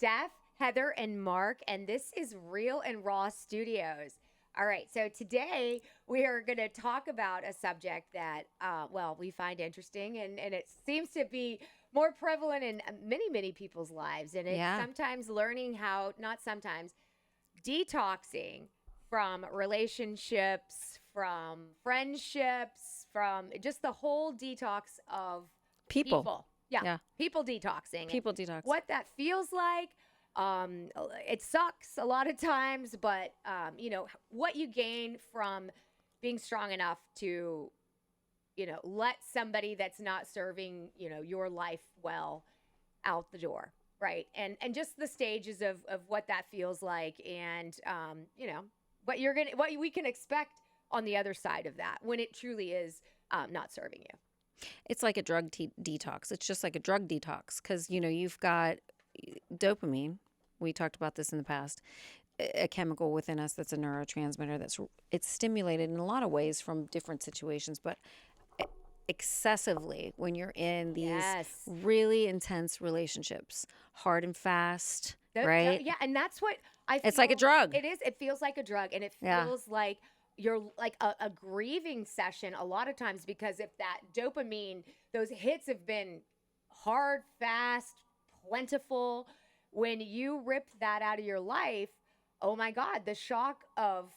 Steph, Heather, and Mark, and this is Real and Raw Studios. All right, so today we are going to talk about a subject that, we find interesting, and it seems to be more prevalent in many people's lives. And it's Yeah. sometimes learning how, not sometimes, detoxing from relationships, from friendships, from just the whole detox of People. people. Yeah, Yeah. people detoxing. And People detox. what that feels like. It sucks a lot of times, but what you gain from being strong enough to, let somebody that's not serving, your life well out the door, right? And just the stages of what that feels like, and what we can expect on the other side of that when it truly is not serving you. It's like a drug detox. It's just like a drug detox because, you've got dopamine. We talked about this in the past. A chemical within us that's a neurotransmitter it's stimulated in a lot of ways from different situations, but excessively when you're in these Yes. really intense relationships, hard and fast, right? Yeah, and that's what I feel. It's like a drug. It is. It feels like a drug, and it Yeah. feels like you're like a grieving session a lot of times, because if that dopamine, those hits have been hard, fast, plentiful, when you rip that out of your life, oh my God, the shock of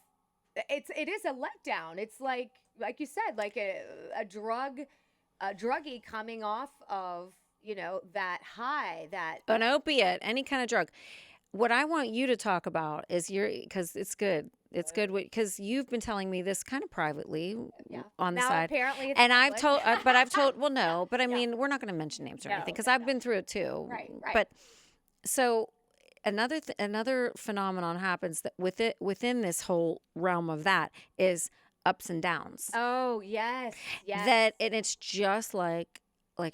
it is a letdown. It's like you said, like a druggie coming off of, that high, that An opiate, any kind of drug. What I want you to talk about is because it's good. It's good because you've been telling me this kind of privately on the now side. apparently it's And I've public. told, but I've told, well, no, but I mean, we're not going to mention names or No, anything because no, I've no. been through it too. Right. But so another phenomenon happens that within this whole realm of that is ups and downs. Oh, yes. And it's just like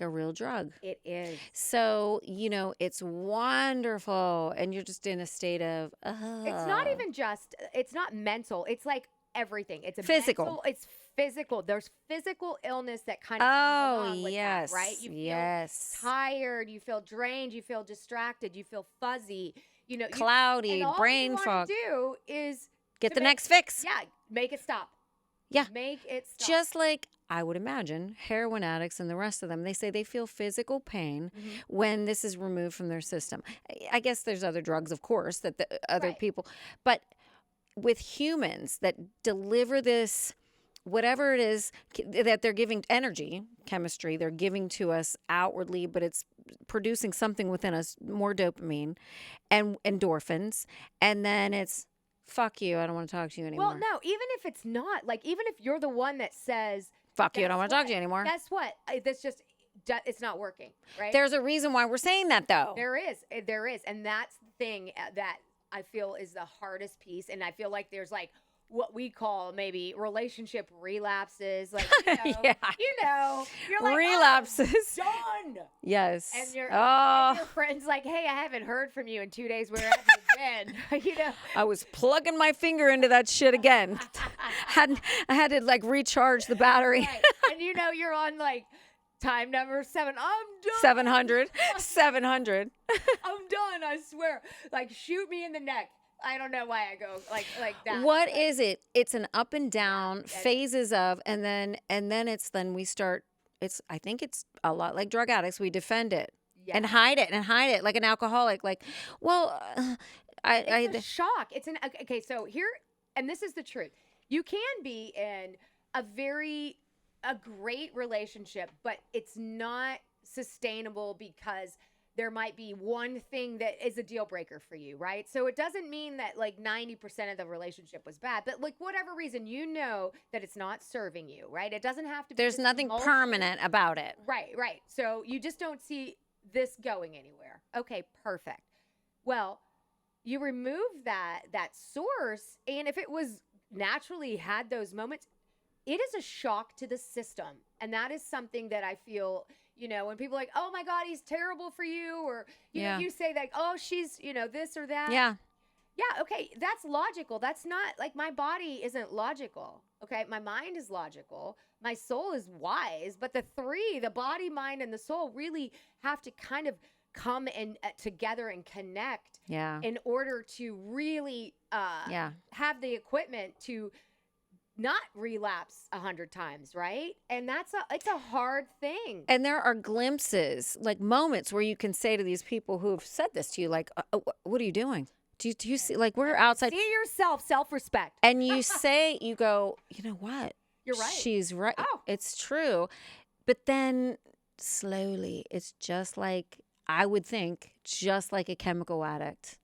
a real drug. It is. So, it's wonderful. And you're just in a state of, It's not even just, it's not mental. It's like everything. It's a physical. mental, it's physical. There's physical illness that kind of comes along with that, right? You feel tired, you feel drained, you feel distracted, you feel fuzzy, cloudy, and all brain you fog. To do is get the next fix. Yeah, make it stop. Yeah. Make it stop. Just like I would imagine heroin addicts and the rest of them, they say they feel physical pain when this is removed from their system. I guess there's other drugs, of course, that the other people, but with humans that deliver this, whatever it is that they're giving energy, chemistry, they're giving to us outwardly, but it's producing something within us, more dopamine and endorphins. And then it's, fuck you, I don't want to talk to you anymore. Well, no, even if it's not, like, even if you're the one that says, fuck you, I don't want to talk to you anymore. Guess what? That's just, it's not working, right? There's a reason why we're saying that, though. There is. And that's the thing that I feel is the hardest piece. And I feel like there's like what we call maybe relationship relapses. Like, you're like, relapses. Oh, done. Yes. And your friend's like, hey, I haven't heard from you in 2 days. Where have you been? I was plugging my finger into that shit again. I had to like recharge the battery. Right. And you're on like time number 7. I'm done. 700. I'm done, I swear. Like, shoot me in the neck. I don't know why I go like that. What is it? It's an up and down phases of, and then we start. I think it's a lot like drug addicts. We defend it and hide it like an alcoholic. Like, well, it's a shock. It's okay. So here, and this is the truth. You can be in a great relationship, but it's not sustainable because there might be one thing that is a deal breaker for you, right? So it doesn't mean that like 90% of the relationship was bad, but like whatever reason, that it's not serving you, right? It doesn't have to be. There's nothing permanent about it. Right. So you just don't see this going anywhere. Okay, perfect. Well, you remove that source, and if it was naturally had those moments, it is a shock to the system. And that is something that I feel, when people are like, oh my God, he's terrible for you. Or, you say that, oh, she's, this or that. Yeah. Yeah. Okay. That's logical. That's not like my body isn't logical. Okay. My mind is logical. My soul is wise. But the body, mind, and the soul really have to kind of come in together and connect Yeah. in order to really Yeah. have the equipment to not relapse 100 times, right? And it's a hard thing. And there are glimpses, like moments where you can say to these people who have said this to you, like, what are you doing? Do you see, like, we're outside. See yourself, self-respect. And you say, you go, you know what? You're right. She's right. Oh. It's true. But then slowly, it's just like, I would think, just like a chemical addict,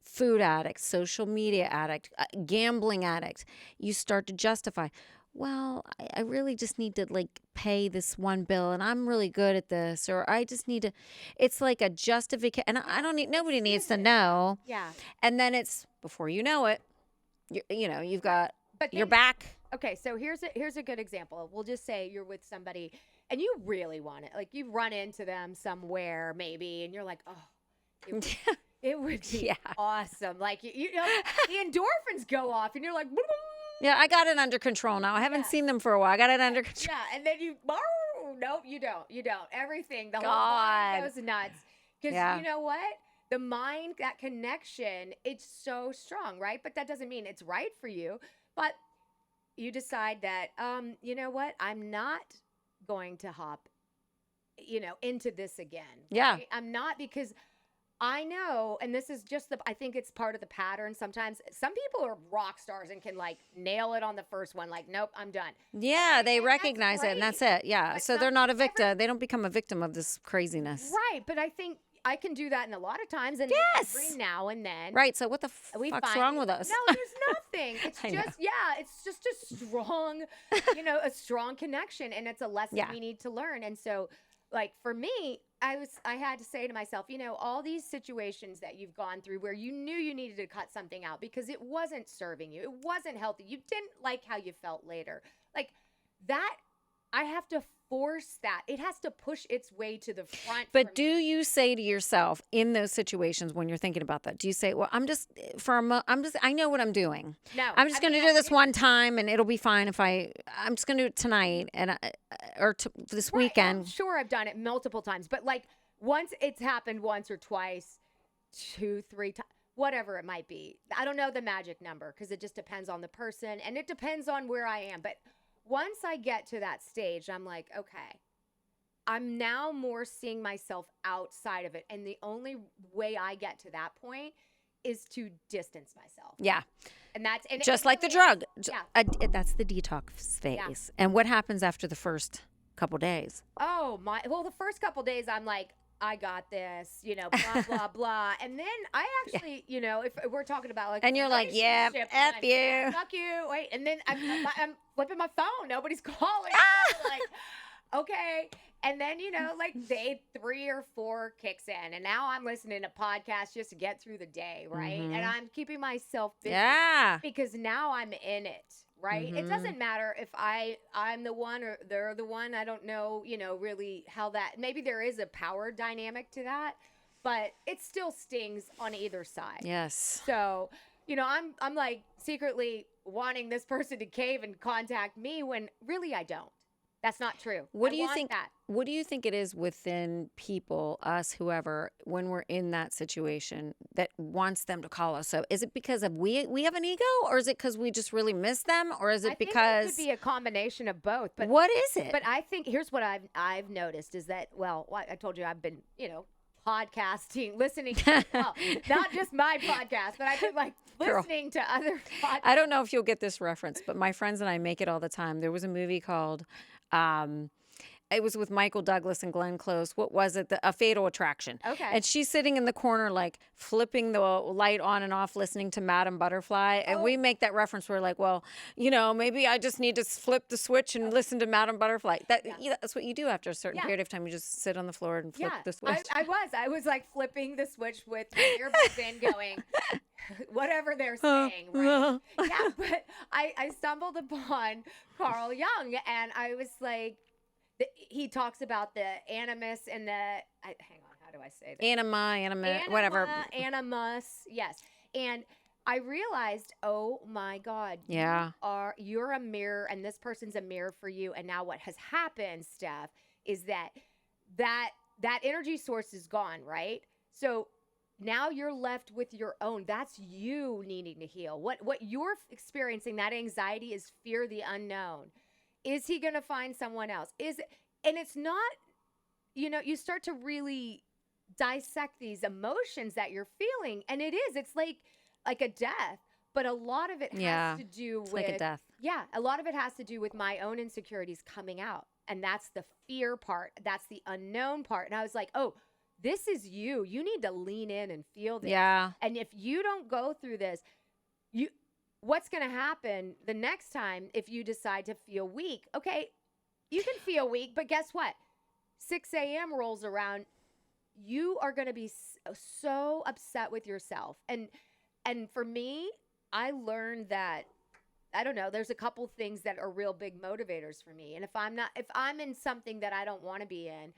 food addict, social media addict, gambling addict, you start to justify, well, I really just need to like pay this one bill and I'm really good at this, or I just need to, it's like a justification. And I don't need, nobody needs to know. Yeah. And then it's, before you know it, you've got, But you're back. Okay, so here's a good example. We'll just say you're with somebody and you really want it. Like you run into them somewhere maybe and you're like, oh, it would be awesome. Like, you know, the endorphins go off and you're like, yeah, I got it under control now. I haven't seen them for a while. I got it under control. Yeah, and then nope, you don't. Everything, the whole body goes nuts. Because you know what? The mind, that connection, it's so strong, right? But that doesn't mean it's right for you. But you decide that, you know what? I'm not going to hop, into this again. Yeah. Right? I'm not, because I know, and this is just I think it's part of the pattern. Sometimes some people are rock stars and can like nail it on the first one. Like, nope, I'm done. Yeah, they recognize it and that's it. Yeah. But so they're not a victim. They don't become a victim of this craziness. Right. But I think I can do that in a lot of times. And every now and then. Right. So what the fuck's wrong with us? No, there's nothing. It's just, it's just a strong, a strong connection. And it's a lesson we need to learn. And so, like, for me, I had to say to myself, all these situations that you've gone through where you knew you needed to cut something out because it wasn't serving you. It wasn't healthy. You didn't like how you felt later. Like that, I have to force that. It has to push its way to the front. But do you say to yourself in those situations when you're thinking about that, do you say, well, I know what I'm doing. No. I'm just going to do this one time and it'll be fine if I'm just going to do it tonight or this weekend. I'm sure I've done it multiple times, but like once it's happened once or twice, 2, 3 times, whatever it might be. I don't know the magic number because it just depends on the person and it depends on where I am. But once I get to that stage, I'm like, okay, I'm now more seeing myself outside of it. And the only way I get to that point is to distance myself. Yeah. And that's just like the drug. Yeah. That's the detox phase. Yeah. And what happens after the first couple days? Oh, well, the first couple days, I'm like, I got this, blah, blah, blah. And then I actually, if we're talking about like, and you're like, yeah, F you. Yeah, fuck you. Wait. And then I'm flipping my phone. Nobody's calling. Like, okay. And then, like day 3 or 4 kicks in. And now I'm listening to podcasts just to get through the day. Right. Mm-hmm. And I'm keeping myself busy. Yeah. Because now I'm in it. Right. Mm-hmm. It doesn't matter if I'm the one or they're the one. I don't know, really how that, maybe there is a power dynamic to that, but it still stings on either side. Yes. So, I'm like secretly wanting this person to cave and contact me when really I don't. That's not true. What do you think? What do you think it is within people, us, whoever, when we're in that situation that wants them to call us? So is it because of we have an ego, or is it because we just really miss them, or is it because it could be a combination of both? But what is it? But I think here's what I've noticed is that I told you I've been podcasting, listening to, well, not just my podcast, but I've been like listening to other podcasts. I don't know if you'll get this reference, but my friends and I make it all the time. There was a movie called it was with Michael Douglas and Glenn Close. What was it? A Fatal Attraction. Okay. And she's sitting in the corner, like flipping the light on and off, listening to Madame Butterfly. And we make that reference. We're like, well, maybe I just need to flip the switch and listen to Madame Butterfly. That's what you do after a certain period of time. You just sit on the floor and flip the switch. I was like flipping the switch with my earbuds in, going whatever they're saying. Right? Yeah, but I stumbled upon Carl Jung, and I was like, he talks about the animus and hang on, how do I say that? Anima, whatever. Animus, yes. And I realized, oh my God, yeah, you're a mirror, and this person's a mirror for you. And now what has happened, Steph, is that that energy source is gone, right? So now you're left with your own. That's you needing to heal. What you're experiencing, that anxiety, is fear the unknown. Is he going to find someone else? And it's not, you start to really dissect these emotions that you're feeling, and it's like a death, but a lot of it has to do it's with like a death. yeah, a lot of it has to do with my own insecurities coming out, and that's the fear part, that's the unknown part. And I was like, oh, this is you need to lean in and feel this. Yeah. And if you don't go through this, what's going to happen the next time if you decide to feel weak? Okay, you can feel weak, but guess what? 6 a.m. rolls around, you are going to be so upset with yourself. And for me, I learned that, I don't know, there's a couple things that are real big motivators for me. And if I'm in something that I don't want to be in,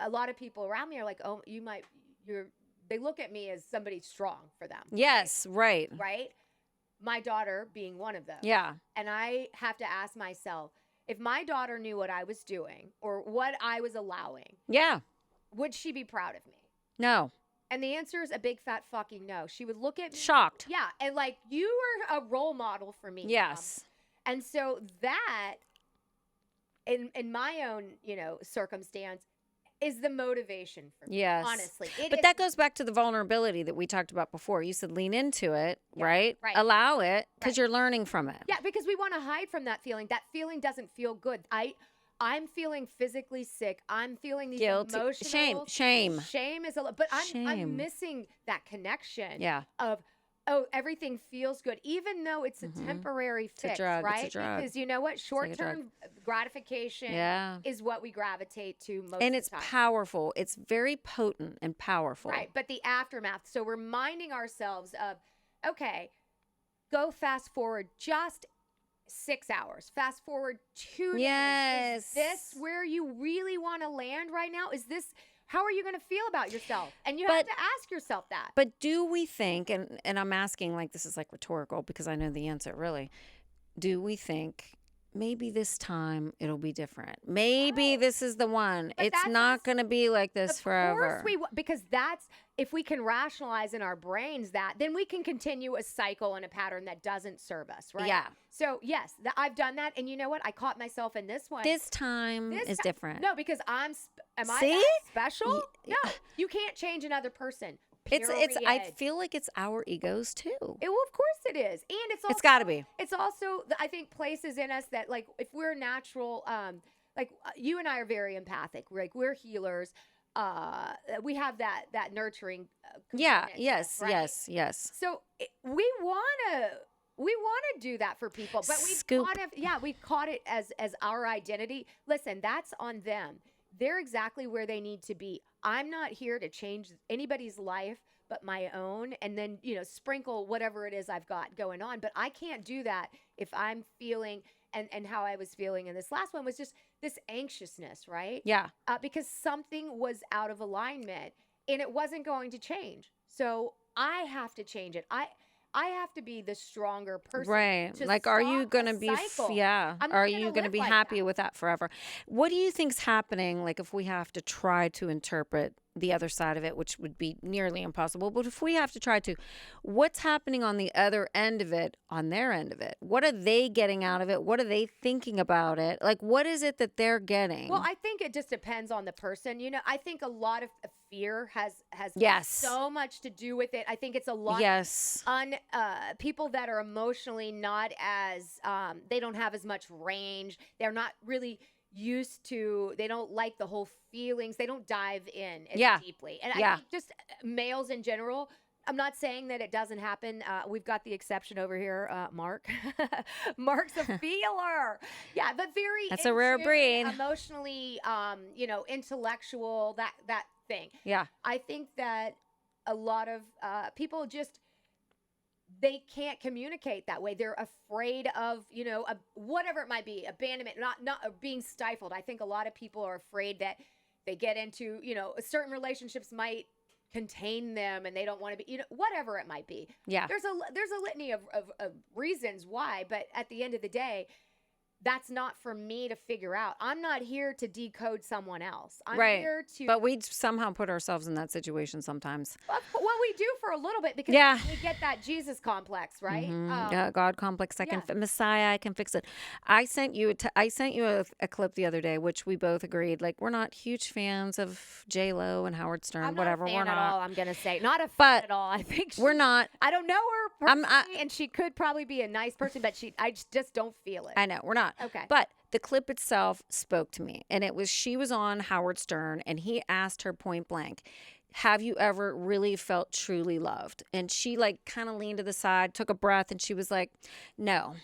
a lot of people around me are like, oh, they look at me as somebody strong for them. Yes, right. Right? My daughter being one of those. Yeah. And I have to ask myself, if my daughter knew what I was doing or what I was allowing, Yeah. would she be proud of me? No. And the answer is a big fat fucking no. She would look at me. Shocked. Yeah. And like, you are a role model for me. Yes. And so that, in my own, circumstance, is the motivation for me. Yes. Honestly. But that goes back to the vulnerability that we talked about before. You said lean into it, right? Right. Allow it, because Right. you're learning from it. Yeah, because we want to hide from that feeling. That feeling doesn't feel good. I'm feeling physically sick. I'm feeling these Guilty. emotional Shame. Shame is but I'm Shame. missing that connection. Yeah. Of everything feels good, even though it's a temporary fix, drug. right? It's a drug. Because you know what, like a short-term gratification is what we gravitate to most. And of it's the time. powerful. It's very potent and powerful. Right, but the aftermath. So reminding ourselves of, okay, go fast forward just 6 hours. Fast forward 2 days. Yes. Is this where you really want to land right now? How are you going to feel about yourself? And you have to ask yourself that. But do we think, and I'm asking, like, this is like rhetorical because I know the answer, really. Do we think maybe this time it'll be different? Maybe this is the one. But It's not going to be like this forever. Because if we can rationalize in our brains that, then we can continue a cycle and a pattern that doesn't serve us, right? Yeah. So yes, I've done that. And you know what? I caught myself in this one. This time is different. No, because am I See? that special? No, you can't change another person. I feel like it's our egos too. Well, of course it is. And It's got to be. It's also, I think, places in us that, like, if we're natural, you and I are very empathic. We're healers. We have that nurturing component to us, right? Yes. So we want to do that for people, but we've caught it as our identity. Listen, that's on them. They're exactly where they need to be. I'm not here to change anybody's life but my own, and then, sprinkle whatever it is I've got going on. But I can't do that if I'm feeling, and how I was feeling in this last one was just this anxiousness, right? Yeah. Because something was out of alignment and it wasn't going to change. So I have to change it. I have to be the stronger person. Right. Like, are you going to be, are you going to be happy with that forever? What do you think's happening? Like, if we have to try to interpret the other side of it, which would be nearly impossible, but if we have to try to, what's happening on the other end of it, on their end of it? What are they getting out of it? What are they thinking about it? Like, what is it that they're getting? Well, I think it just depends on the person. I think a lot of fear has so much to do with it. I think it's a lot of people that are emotionally not as, they don't have as much range. They're not really used to, they don't like the whole feelings. They don't dive in as deeply. And I think just males in general, I'm not saying that it doesn't happen. We've got the exception over here, Mark. Mark's a feeler. Yeah, but that's a rare breed. Emotionally, intellectual, that thing. Yeah. I think that a lot of people just, they can't communicate that way. They're afraid of, whatever it might be, abandonment, not being stifled. I think a lot of people are afraid that they get into, certain relationships might contain them and they don't want to be, whatever it might be. Yeah. There's a litany of reasons why, but at the end of the day, that's not for me to figure out. I'm not here to decode someone else. I'm Right. here to. But we somehow put ourselves in that situation sometimes. Well, we do for a little bit because Yeah. we get that Jesus complex, right? Yeah, God complex. yeah. Messiah. I can fix it. I sent you. I sent you a clip the other day, which we both agreed. Like, we're not huge fans of J Lo and Howard Stern. I'm whatever. not a We're fan at not. all. I'm gonna say not a fan But at all. I think we're not. I don't know her I'm- personally, and she could probably be a nice person, but I just don't feel it. I know we're not. Okay. But the clip itself spoke to me, and it was she was on Howard Stern, and he asked her point blank, "Have you ever really felt truly loved?" And she like kind of leaned to the side, took a breath, and she was like, "No."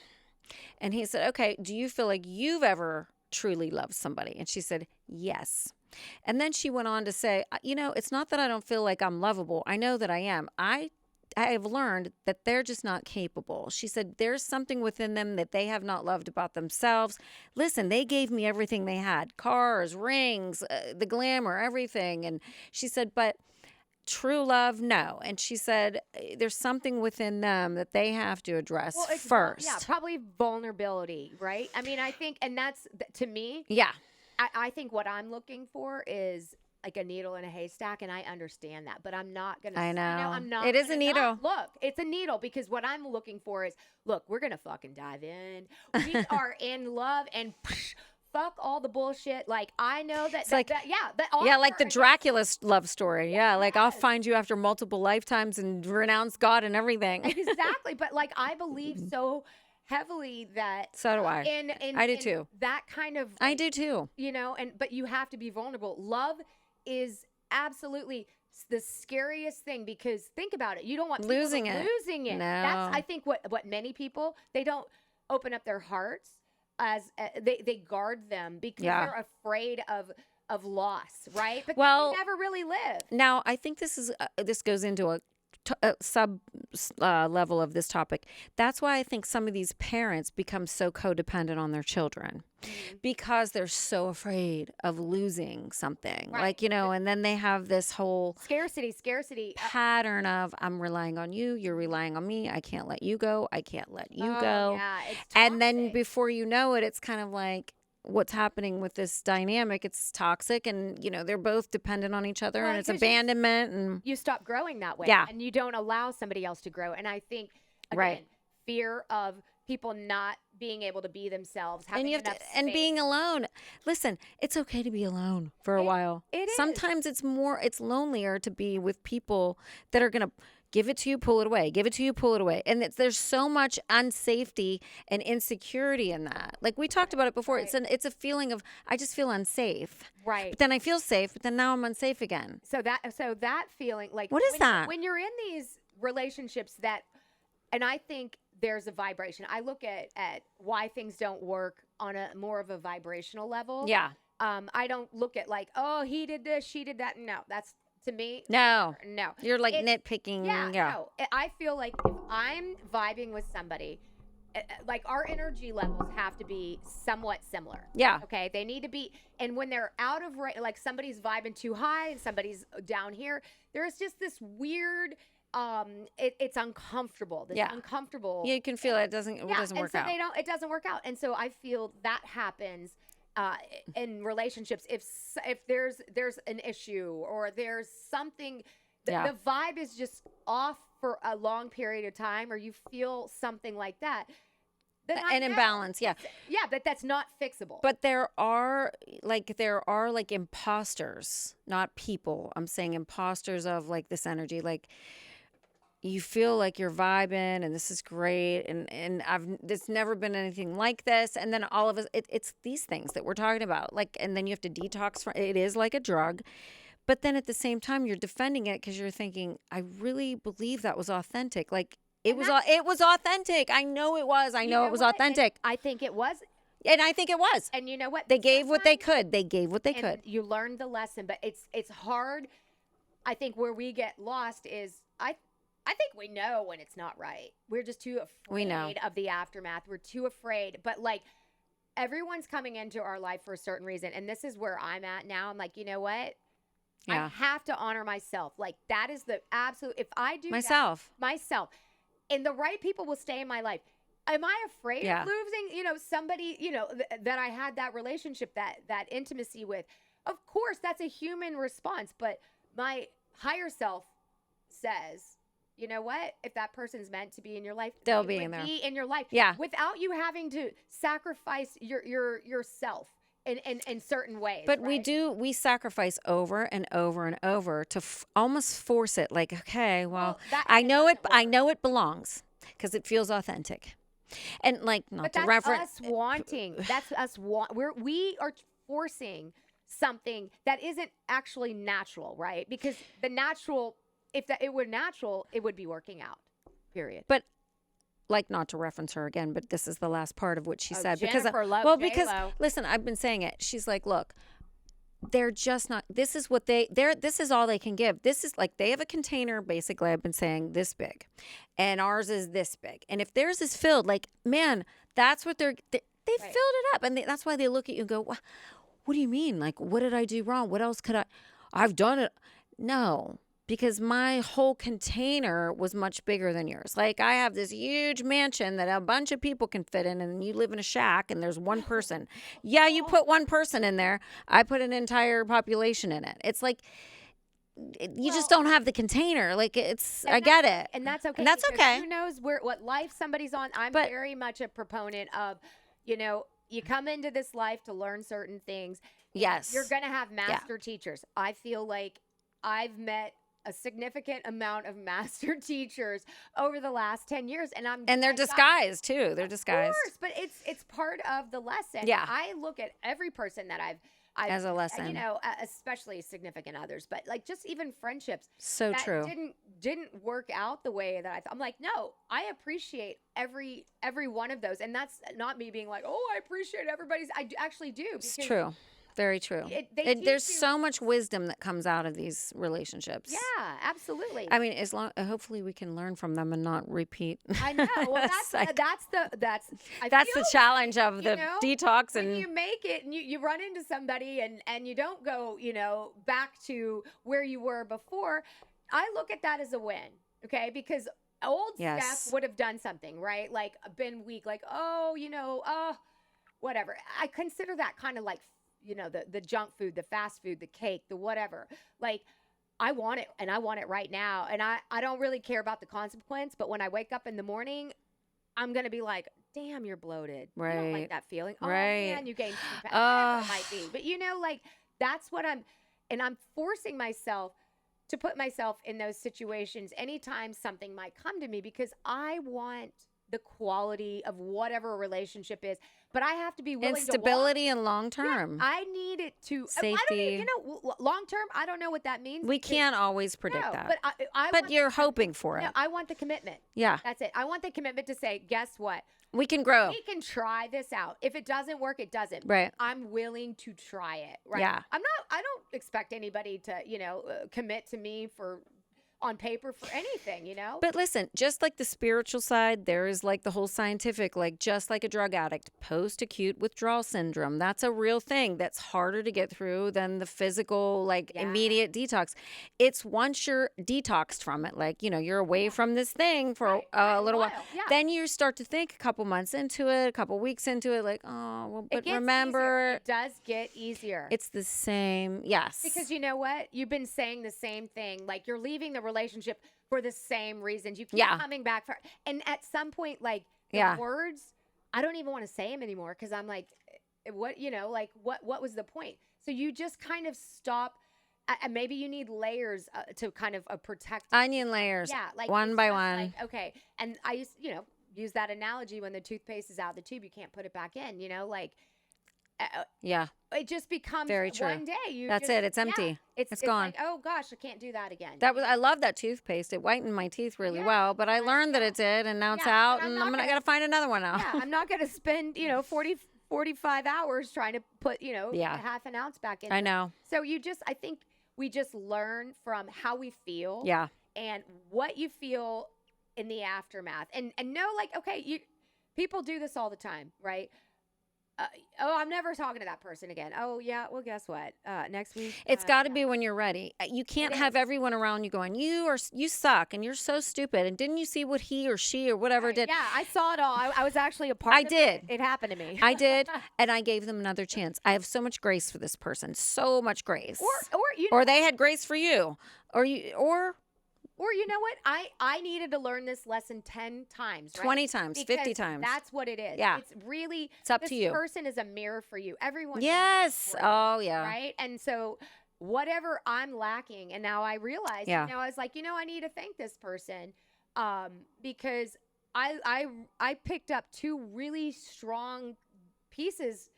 And he said, "Okay, do you feel like you've ever truly loved somebody?" And she said, "Yes." And then she went on to say, it's not that I don't feel like I'm lovable. I know that I am. I have learned that they're just not capable. She said, there's something within them that they have not loved about themselves. Listen, they gave me everything they had, cars, rings, the glamour, everything. And she said, but true love, no. And she said, there's something within them that they have to address it's first. yeah, probably vulnerability, right? I mean, I think, and that's to me. Yeah. I think what I'm looking for is like a needle in a haystack, and I understand that, but I'm not gonna. I know. I'm not. It is a needle. Look, it's a needle because what I'm looking for is, look, we're gonna fucking dive in. We are in love, and fuck all the bullshit. Like, I know that. It's like, like the Dracula love story. Yeah, like I'll find you after multiple lifetimes and renounce God and everything. Exactly, but like I believe so heavily that. So do I. I do too. That kind of. I do too. But you have to be vulnerable. Love is absolutely the scariest thing because think about it. You don't want people losing it. No. That's I think what many people, they don't open up their hearts as they guard them because they're afraid of loss, right? But you never really live. Now, I think this goes into a sub level of this topic. That's why I think some of these parents become so codependent on their children because they're so afraid of losing something. Right. Like, and then they have this whole scarcity pattern of I'm relying on you, you're relying on me, I can't let you go, I can't let you go. Yeah, it's toxic. And then before you know it, it's kind of like what's happening with this dynamic. It's toxic, and they're both dependent on each other, and it's abandonment, and you stop growing that way, and you don't allow somebody else to grow. And I think again, fear of people not being able to be themselves, having enough space. And being alone. Listen, it's okay to be alone for a while. It is. Sometimes it's lonelier to be with people that are gonna give it to you, pull it away. Give it to you, pull it away. And there's so much unsafety and insecurity in that. Like we talked about it before. Right. It's a feeling of I just feel unsafe. Right. But then I feel safe, but then now I'm unsafe again. So that feeling, like what is that? When you're in these relationships and I think there's a vibration. I look at why things don't work on a more of a vibrational level. Yeah. I don't look at like, oh, he did this, she did that. No, that's to me. No. You're like it's, nitpicking. Yeah. No. I feel like if I'm vibing with somebody, like our energy levels have to be somewhat similar. Yeah. Okay. They need to be, and when they're out of like somebody's vibing too high and somebody's down here, there's just this weird. It's uncomfortable. Uncomfortable. Yeah, you can feel it. It doesn't work out. It doesn't work out. And so I feel that happens in relationships if there's an issue or there's something the vibe is just off for a long period of time, or you feel something like that. An imbalance, but that's not fixable. But there are like imposters, not people. I'm saying imposters of like this energy, like you feel like you're vibing and this is great and there's never been anything like this, and then all of us it's these things that we're talking about, like, and then you have to detox from it. Is like a drug, but then at the same time you're defending it because you're thinking, I really believe that was authentic. Like it was authentic. I know it was. I know it was authentic. And I think it was. And I think it was. And you know what? They gave what they could. They gave what they could. You learned the lesson, but it's hard. I think where we get lost is I think we know when it's not right. We're just too afraid of the aftermath. We're too afraid. But like everyone's coming into our life for a certain reason. And this is where I'm at now. I'm like, you know what? Yeah. I have to honor myself. Like that is the absolute, if I do myself. And the right people will stay in my life. am I afraid Yeah. of losing, somebody, that I had that relationship, that intimacy with? Of course, that's a human response, but my higher self says, you know what? If that person's meant to be in your life, They'll they be would in there. be in your life Yeah. without you having to sacrifice yourself in certain ways. But right? we sacrifice over and over and over to almost force it. Like, okay, well, I it know it. doesn't I work. know it belongs because it feels authentic. And like, not But to that's reference. us wanting. That's us we are forcing something that isn't actually natural, right? Because the natural, if that it were natural, it would be working out. Period. But like, not to reference her again, but this is the last part of what she said Jennifer because J-Lo. listen, I've been saying it. She's like, look, they're just not. This is what they're. This is all they can give. This is like they have a container. Basically, I've been saying this big, and ours is this big. And if theirs is filled, like man, that's what they Right. filled it up, and that's why they look at you and go, what do you mean? Like, what did I do wrong? What else could I? I've done it. No, because my whole container was much bigger than yours. Like I have this huge mansion that a bunch of people can fit in, and you live in a shack and there's one person. Yeah, you put one person in there. I put an entire population in it. It's like you just don't have the container. Like I get it. And that's okay. And that's because okay. Who knows what life somebody's on? I'm But- very much a proponent of, you come into this life to learn certain things. Yes. You're going to have master teachers. I feel like I've met a significant amount of master teachers over the last 10 years. And they're disguised too. They're disguised. Of course, but it's part of the lesson. Yeah. I look at every person that I've As a lesson. especially significant others, but like just even friendships. So that true. Didn't work out the way that I thought. I'm like, no, I appreciate every one of those, and that's not me being like, oh, I appreciate everybody's. Actually do. It's true. Very true. There's so much wisdom that comes out of these relationships. Yeah, absolutely. I mean, hopefully we can learn from them and not repeat. I know. Well, that's the challenge of the detox. When And you make it and you run into somebody and you don't go, back to where you were before, I look at that as a win. Okay, because old Steph would have done something, right? Like been weak, like whatever. I consider that kind of like the junk food, the fast food, the cake, the whatever. Like I want it and I want it right now. And I don't really care about the consequence. But when I wake up in the morning, I'm going to be like, damn, you're bloated. Right. You don't like that feeling. Oh, Right. man, you gained 2 pounds. Whatever it might be. But, like that's what I'm forcing myself to put myself in those situations anytime something might come to me because I want the quality of whatever a relationship is, but I have to be willing and stability to and long term. I need it to Safety. long term. I don't know what that means. We can't always predict that. But But you're hoping for it. No, I want the commitment. Yeah. That's it. I want the commitment to say, guess what? We can grow. We can try this out. If it doesn't work, it doesn't. Right. I'm willing to try it. Right. Yeah. I don't expect anybody to, commit to me on paper for anything, But listen, just like the spiritual side, there is like the whole scientific, like just like a drug addict, post-acute withdrawal syndrome. That's a real thing that's harder to get through than the physical, like immediate detox. It's once you're detoxed from it, like, you're away from this thing for a little while. Yeah. Then you start to think a couple months into it, a couple weeks into it, like, oh, well, but remember. Easier. It does get easier. It's the same. Yes. Because you know what? You've been saying the same thing. Like you're leaving the relationship for the same reasons. You keep coming back and at some point, like the words, I don't even want to say them anymore because I'm like, what was the point? So you just kind of stop. Maybe you need layers to kind of protect. Onion layers. Yeah, like one by one. Like, okay, and I used use that analogy when the toothpaste is out of the tube, you can't put it back in. Yeah. It just becomes very true. One day. That's it. It's empty. It's gone. Like, oh gosh, I can't do that again. I love that toothpaste. It whitened my teeth really well, but I learned that it did, and now it's out, and I gotta find another one now. Yeah, I'm not gonna spend 45 hours trying to put half an ounce back in. I know. So I think we just learn from how we feel. Yeah. And what you feel in the aftermath, and know, like, okay, people do this all the time, right? uh, oh, I'm never talking to that person again. Oh yeah, well guess what? Next week. It's got to Yeah, be when you're ready. You it can't have is. everyone around you going, you suck and you're so stupid. And didn't you see what he or she or whatever Right. did? Yeah, I saw it all. I was actually a I part of it. did. It happened to me. I did. And I gave them another chance. I have so much grace for this person. So much grace. or you Or they had grace for you. or you know what? I needed to learn this lesson 10 times, right? 20 times, 50 Because times. that's what it is. Yeah. It's really It's up this to you. person is a mirror for you. Everyone's a mirror Yes. for you, Oh, yeah. right? And so whatever I'm lacking, and now I realize, Yeah. I was like, I need to thank this person, because I picked up two really strong pieces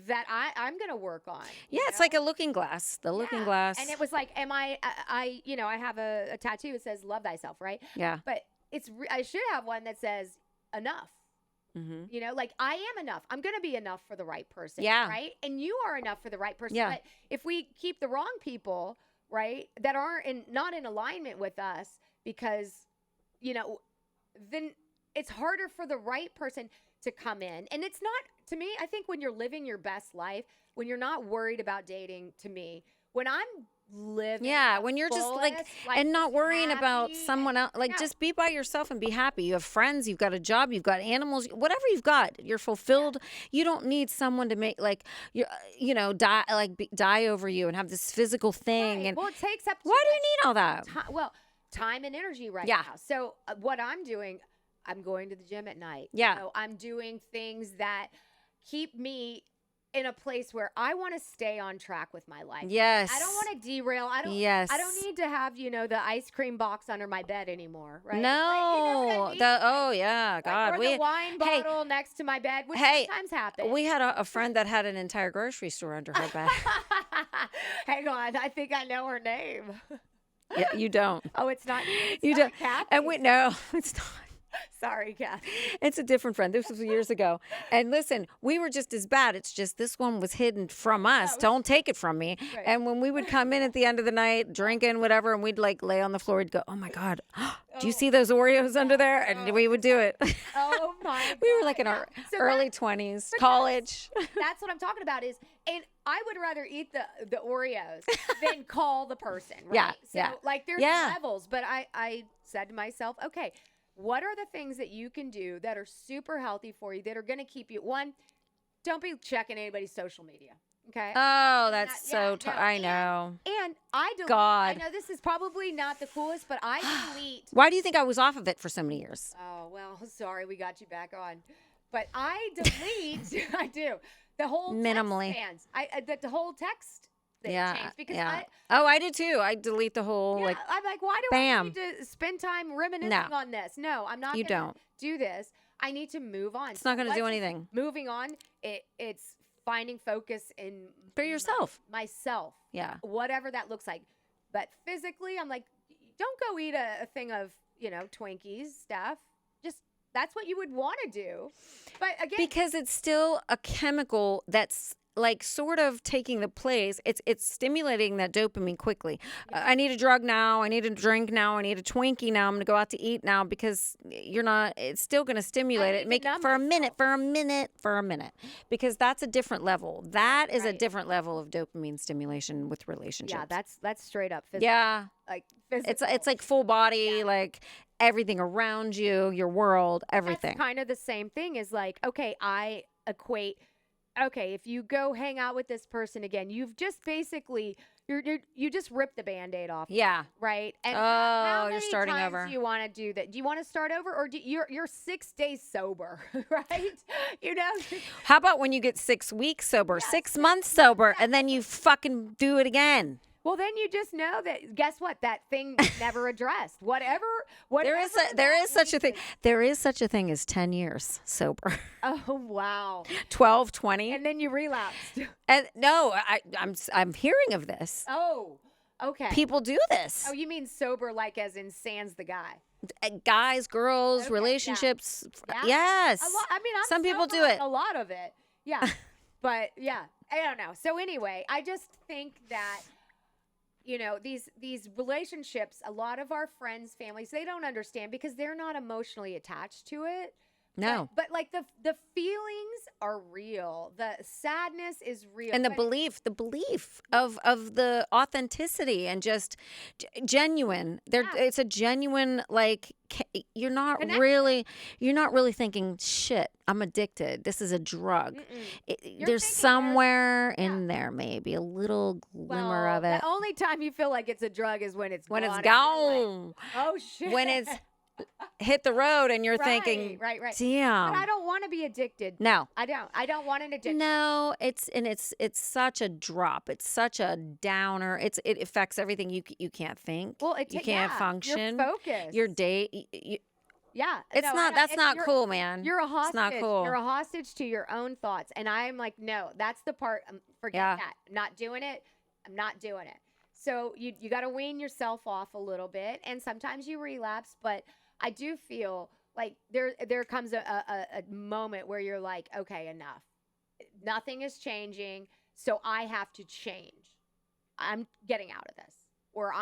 that I'm gonna work on. Yeah, it's like a looking glass. The looking Yeah. glass. And it was like, I have a tattoo that says "Love thyself," right? Yeah. But I should have one that says "Enough." Mm-hmm. Like I am enough. I'm gonna be enough for the right person. Yeah. Right. And you are enough for the right person. Yeah. But if we keep the wrong people, right, that aren't not in alignment with us, because, then it's harder for the right person to come in. And it's not, to me, I think when you're living your best life, when you're not worried about dating, to me, when I'm living Yeah, the when you're just like, fullest, and not just worrying about happy someone else, like yeah. just be by yourself and be happy. You have friends, you've got a job, you've got animals, whatever you've got, you're fulfilled. You don't need someone to make like die over you and have this physical thing. Right. And Well, it takes up too why do you much need all that? time and energy right Yeah. now. So what I'm doing, I'm going to the gym at night. Yeah. I'm doing things that keep me in a place where I want to stay on track with my life. Yes. I don't want to derail. Yes. I don't need to have, the ice cream box under my bed anymore, right? No. Like, you know what I mean? Oh yeah, God. Or the wine bottle next to my bed, which sometimes happens. We had a friend that had an entire grocery store under her bed. Hang on, I think I know her name. Yeah, you don't. Oh, it's not. You don't. Kathy. And no, it's not. Sorry, Kathy. It's a different friend. This was years ago. And listen, we were just as bad. It's just this one was hidden from us. Don't take it from me. Right. And when we would come in at the end of the night, drinking, whatever, and we'd like lay on the floor, we'd go, oh my God, do you see those Oreos under there? And we would do it. Oh my God. We were like in our early 20s, college. That's what I'm talking about and I would rather eat the Oreos than call the person, right? Yeah, So, yeah. like there's Yeah. levels, but I said to myself, okay, what are the things that you can do that are super healthy for you, that are going to keep you, one, don't be checking anybody's social media, okay? Oh, that's Yeah, no, I know. And I delete, God. I know this is probably not the coolest, but I delete. Why do you think I was off of it for so many years? Oh, well, sorry, we got you back on. But I delete, I do, the whole Minimally. text fans. The whole text thing changed because I did too. I delete the whole I'm like, why do I bam. need to spend time reminiscing on this? No, I'm not You gonna don't. do this. I need to move on. It's not going to do anything. Moving on, it's finding focus in For yourself. myself. Yeah. Whatever that looks like. But physically, I'm like, don't go eat a thing of, Twinkies stuff. Just that's what you would want to do. But again, Because it's still a chemical that's like sort of taking the place. It's stimulating that dopamine quickly. I need a drug now. I need a drink now. I need a Twinkie now. I'm going to go out to eat now because it's still going to stimulate it. need to Make it numb for a myself. minute, because that's a different level. That is a Right. different level of dopamine stimulation with relationships. yeah, that's straight up physical. Yeah. Like physical. It's like full body, like everything around you, your world, everything. That's kind of the same thing as like, okay, I equate, okay, if you go hang out with this person again, you've just basically, you just ripped the Band-Aid off. Yeah. Right? And Oh, how you're many starting times over. do you want to do that? Do you want to start over, or you're 6 days sober, right? How about when you get 6 weeks sober, 6 months sober, and then you fucking do it again? Well, then you just know that, guess what? That thing was never addressed. Whatever There is such a thing. There is such a thing as 10 years sober. Oh, wow. 12, 20. And then you relapsed. And no, I'm hearing of this. Oh, okay. People do this. Oh, you mean sober like as in sans the guy? Guys, girls, Okay, relationships. Yeah. Yes. A lot, I mean, I'm Some people sober do on it. a lot of it. Yeah. But yeah, I don't know. So anyway, I just think that, these relationships, a lot of our friends, families, they don't understand because they're not emotionally attached to it. No. But like the feelings are real. The sadness is real. And the But belief of the authenticity and just genuine. yeah, It's a genuine, like, connection. you're not really thinking, shit, I'm addicted. This is a drug. Mm-mm. You're There's thinking there's somewhere yeah. in there, maybe a little glimmer Well, of the it only time you feel like it's a drug is when it's when it's gone and you're like, gone, oh shit. when it's hit the road, and you're Right, thinking, right, right. But I damn. don't want to be addicted. No. I don't. I don't want an addiction. No, it's such a drop. It's such a downer. It affects everything. You can't think. Well, You can't yeah, your function. focus. Your day. Yeah, It's no, not. That's not you're cool, man. you're a It's not hostage. You're cool. a hostage to your own thoughts, and I'm like, no, that's the part. Forget Yeah. that. I'm not doing it. I'm not doing it. So you got to wean yourself off a little bit, and sometimes you relapse. But I do feel like there comes a moment where you're like, okay, enough. Nothing is changing, so I have to change. I'm getting out of this. Or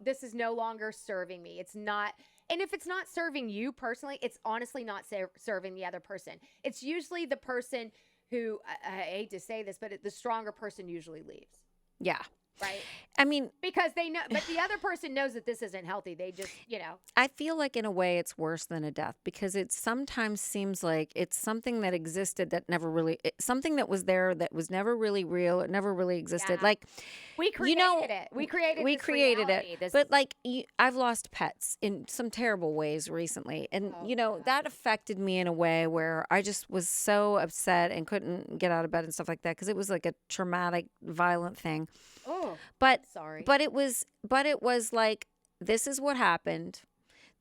this is no longer serving me. It's not. And if it's not serving you personally, it's honestly not serving the other person. It's usually the person who, I hate to say this, but the stronger person usually leaves, Yeah. right? I mean, Because they know, but the other person knows that this isn't healthy. They just, I feel like in a way it's worse than a death because it sometimes seems like it's something that existed that never really, something that was there that was never really real. It never really existed. yeah, Like, we created it. We created we this created reality. it. This, But like, I've lost pets in some terrible ways recently. And, oh, God. that affected me in a way where I just was so upset and couldn't get out of bed and stuff like that because it was like a traumatic, violent thing. Oh, But, sorry. it was like, this is what happened.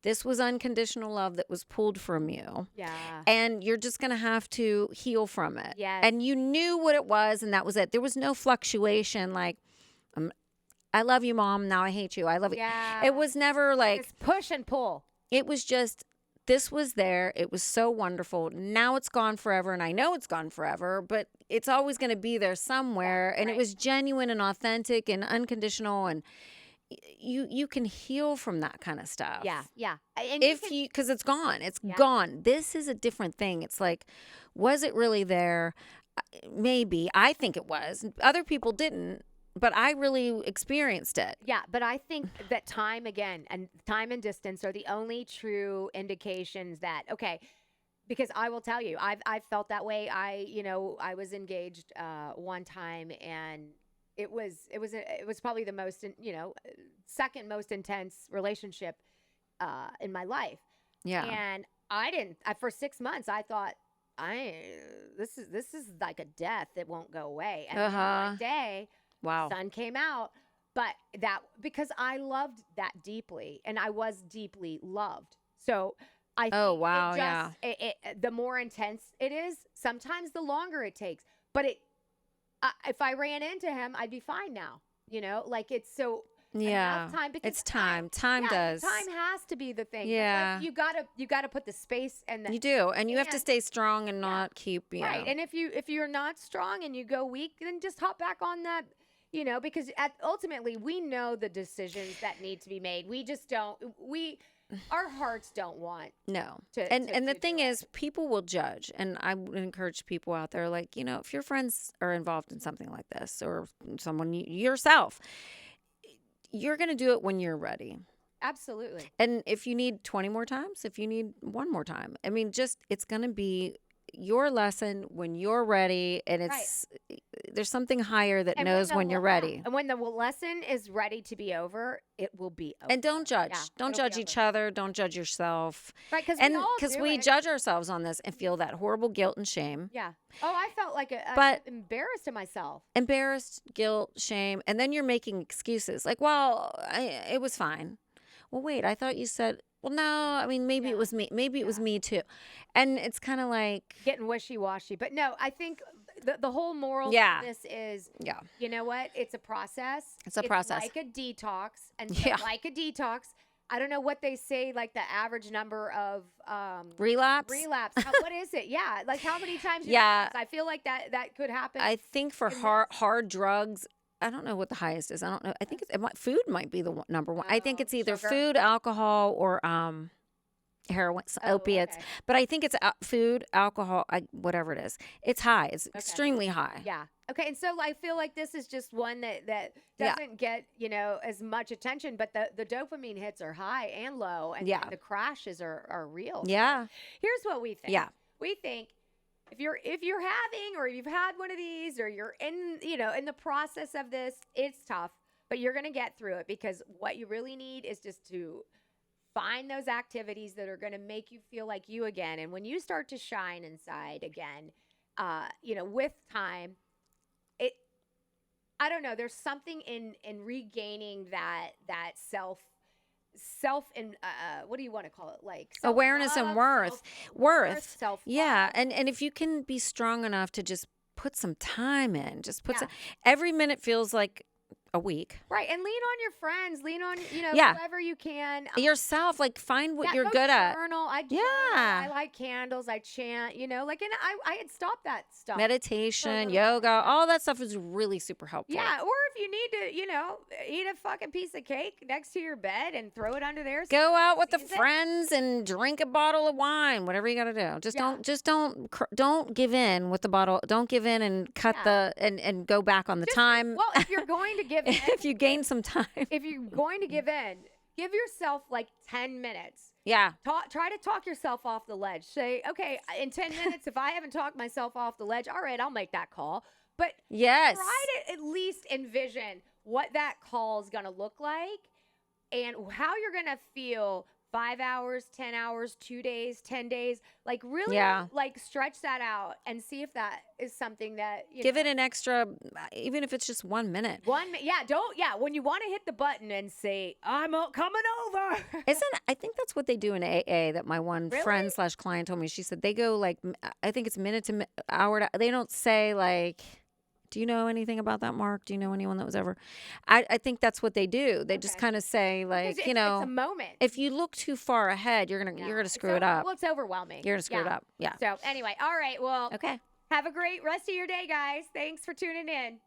This was unconditional love that was pulled from you. Yeah. And you're just going to have to heal from it. Yes. And you knew what it was, and that was it. There was no fluctuation like, I love you, Mom. Now I hate you. I love you. Yeah. It was never like, It's push and pull. it was just, this was there. It was so wonderful. Now it's gone forever. And I know it's gone forever, but it's always going to be there somewhere. And it right. was genuine and authentic and unconditional. And you can heal from that kind of stuff. Yeah. Yeah. And Because it's gone. It's Yeah. gone. This is a different thing. It's like, was it really there? Maybe. I think it was. Other people didn't, but I really experienced it. Yeah, but I think that time and distance are the only true indications that okay, because I will tell you, I've felt that way. I was engaged one time, and it was probably the most second most intense relationship in my life. Yeah. And for 6 months I thought this is like a death that won't go away. And then one day Wow. sun came out, but that because I loved that deeply and I was deeply loved. So I think Oh, wow. it just, the more intense it is, sometimes the longer it takes. But if I ran into him, I'd be fine now. Like it's so Yeah. enough time because It's time. Time does. time has to be the thing. But, Yeah. like, you gotta put the space and the You do. And you have to and- stay strong and not keep, right. And if you're not strong and you go weak, then just hop back on that. Because ultimately we know the decisions that need to be made. We just don't. Our hearts don't want. No. To- And to- and the to thing do it. is, people will judge. And I would encourage people out there, like, if your friends are involved in something like this or someone yourself, you're going to do it when you're ready. Absolutely. And if you need 20 more times, if you need one more time, I mean, it's going to be your lesson when you're ready. And there's something higher that knows when you're ready. And when the lesson is ready to be over, it will be over. And don't judge. Yeah, Don't it'll be judge each over. other. Don't judge yourself. Right, because we judge ourselves on this and feel that horrible guilt and shame. Yeah. Oh, I felt like But- embarrassed of myself. Embarrassed, guilt, shame, and then you're making excuses like, well, it was fine. Well, wait, I thought you said, well, no, I mean, maybe it was me. Maybe it was me too. And it's kind of like, Getting wishy-washy. But no, I think the whole moral Yeah. of this is, yeah, you know what? It's a process. It's a process. Like a detox. And so Yeah. like a detox, I don't know what they say, like the average number of relapse. What is it? Yeah. Like how many times you Yeah. relapse? I feel like that could happen. I think for in hard drugs, I don't know what the highest is. I don't know. I think food might be the number one. I think it's either sugar. food, alcohol, or heroin, Oh, opiates, okay. but I think it's food, alcohol, whatever it is. It's high. It's extremely high. Yeah. Okay. And so I feel like this is just one that Yeah. doesn't get, as much attention, but the dopamine hits are high and low, Yeah. and the crashes are real. So Yeah. here's what we think. Yeah. We think if you're having, or you've had one of these, or you're in the process of this, it's tough, but you're going to get through it, because what you really need is just to find those activities that are going to make you feel like you again. And when you start to shine inside again, with time, it, I don't know, there's something in regaining that self and what do you want to call it, like Awareness and worth. self Yeah. And if you can be strong enough to just put some time in, just put Yeah. some, every minute feels like a week. Right. And lean on your friends, lean on, Yeah. whoever you can. Yourself, like find what Yeah, you're go good at. journal. I Yeah. I light candles. I chant. And I had stopped that stuff. Meditation, little yoga, all that stuff is really super helpful. Yeah, or if you need to, eat a fucking piece of cake next to your bed and throw it under there. so Go no one out with the sees it. friends and drink a bottle of wine, whatever you got to do. Don't give in with the bottle. Don't give in and cut Yeah. and go back on the time. Well, if you're going to give in, if you gain some time. if you're going to give in, give yourself like 10 minutes. Yeah. Try to talk yourself off the ledge. Say, okay, in 10 minutes, if I haven't talked myself off the ledge, all right, I'll make that call. But Yes. try to at least envision what that call is going to look like, and how you're going to feel 5 hours, 10 hours, 2 days, 10 days. Like really like stretch that out and see if that is something that Give it an extra, even if it's just 1 minute. When you want to hit the button and say, I'm coming over. I think that's what they do in AA, that my one Really? friend / client told me. She said they go like, I think it's minute to hour to, they don't say like, do you know anything about that, Mark? Do you know anyone that was ever? I think that's what they do. They just Okay. kind of say like, Because it's a moment. if you look too far ahead, you're gonna screw it up. Well, it's overwhelming. You're gonna screw it up. Yeah. So anyway, all right. Well, Okay. have a great rest of your day, guys. Thanks for tuning in.